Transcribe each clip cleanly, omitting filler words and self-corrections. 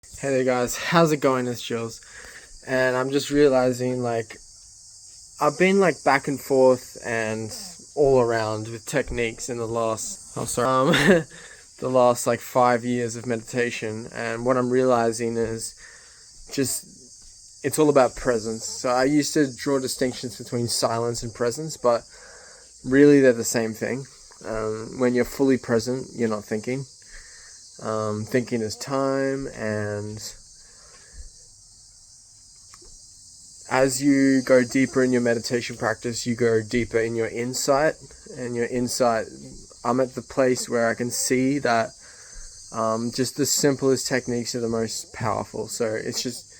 Hey there guys, how's it going? It's Jules. And I'm just realizing I've been back and forth and all around with techniques in the last the last 5 years of meditation, and what I'm realizing is just it's all about presence. So I used to draw distinctions between silence and presence, but really they're the same thing. When you're fully present, you're not thinking. Thinking is time, and as you go deeper in your meditation practice, you go deeper in your insight. And your insight, I'm at the place where I can see that just the simplest techniques are the most powerful. So it's just,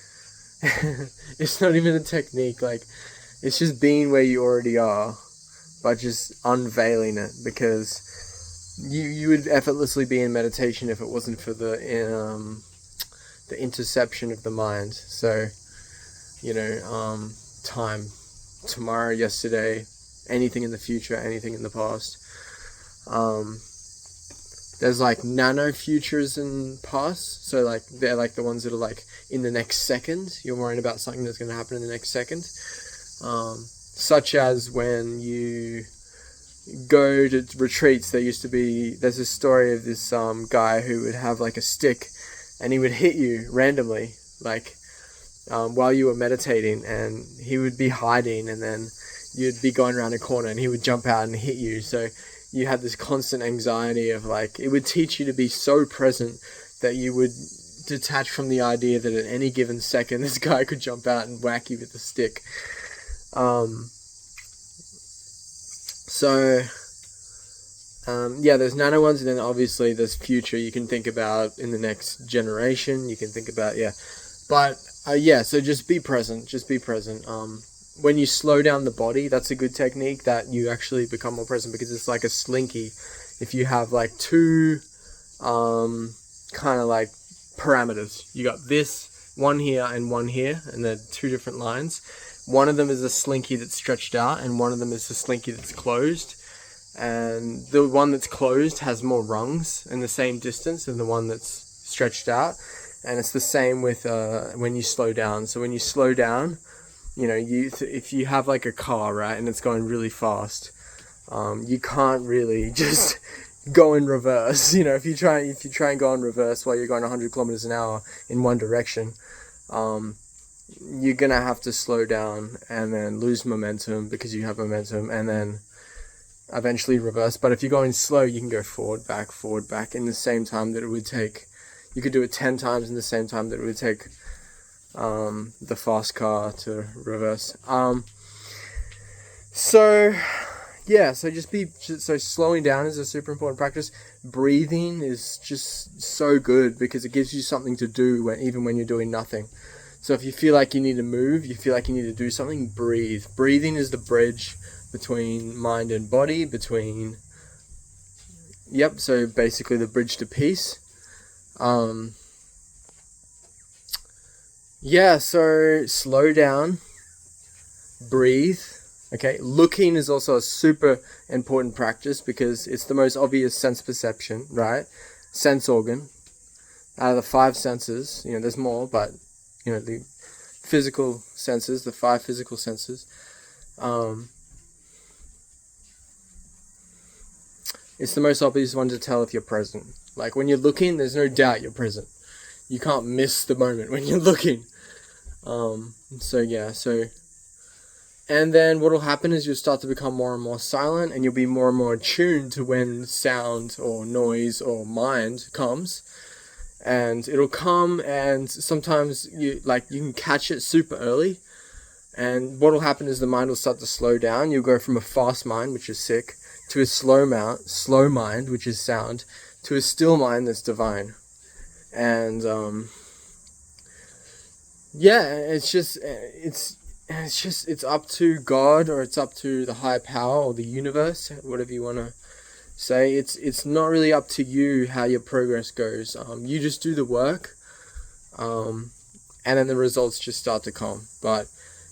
it's not even a technique. It's just being where you already are, but just unveiling it, because you would effortlessly be in meditation if it wasn't for the interception of the mind. So, time, tomorrow, yesterday, anything in the future, anything in the past. There's nano futures and past. So they're the ones that are in the next second. You're worrying about something that's going to happen in the next second. Such as when you go to retreats, there's this story of this guy who would have a stick, and he would hit you randomly, while you were meditating, and he would be hiding, and then you'd be going around a corner and he would jump out and hit you. So you had this constant anxiety of it would teach you to be so present that you would detach from the idea that at any given second this guy could jump out and whack you with a stick. There's nano ones, and then obviously there's future. You can think about in the next generation. You can think about, so just be present. Just be present. When you slow down the body, that's a good technique that you actually become more present, because it's like a slinky. If you have two parameters, you got this one here and one here, and they're two different lines. One of them is a slinky that's stretched out, and one of them is a slinky that's closed. And the one that's closed has more rungs in the same distance than the one that's stretched out. And it's the same with when you slow down. So when you slow down, if you have a car, right, and it's going really fast, you can't really just go in reverse. If you try and go in reverse while you're going 100 kilometers an hour in one direction, you're gonna have to slow down and then lose momentum, because you have momentum, and then eventually reverse. But if you're going slow, you can go forward, back in the same time that it would take. You could do it 10 times in the same time that it would take the fast car to reverse. So slowing down is a super important practice. Breathing is just so good, because it gives you something to do even when you're doing nothing. So if you feel like you need to move, you feel like you need to do something, breathe. Breathing is the bridge between mind and body, so basically the bridge to peace. So slow down, breathe. Okay, looking is also a super important practice, because it's the most obvious sense perception, right? Sense organ. Out of the 5 senses, there's more, but the physical senses, the 5 physical senses. It's the most obvious one to tell if you're present. When you're looking, there's no doubt you're present. You can't miss the moment when you're looking. And then what will happen is you'll start to become more and more silent, and you'll be more and more attuned to when sound or noise or mind comes. And it'll come, and sometimes you can catch it super early. And what will happen is the mind will start to slow down. You'll go from a fast mind, which is sick, to a slow mind, which is sound, to a still mind that's divine. And it's up to God, or it's up to the higher power, or the universe, whatever you want to say. It's not really up to you how your progress goes. You just do the work, and then the results just start to come. But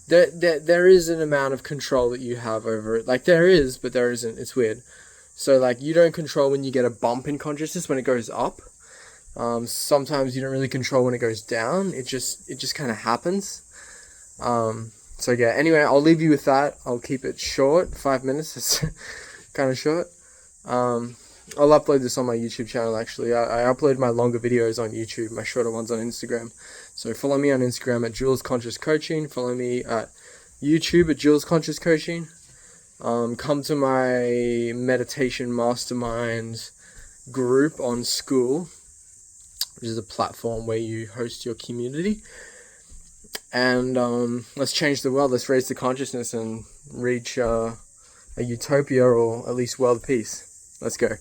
there is an amount of control that you have over it. There is, but there isn't. It's weird. So you don't control when you get a bump in consciousness when it goes up. Sometimes you don't really control when it goes down. It just kind of happens. So yeah, anyway, I'll leave you with that. I'll keep it short. 5 minutes is kind of short. I'll upload this on my YouTube channel actually. I upload my longer videos on YouTube, my shorter ones on Instagram. So follow me on Instagram at Jules Conscious Coaching. Follow me at YouTube at Jules Conscious Coaching. Come to my meditation mastermind group on School, which is a platform where you host your community. And let's change the world. Let's raise the consciousness and reach a utopia, or at least world peace. Let's go.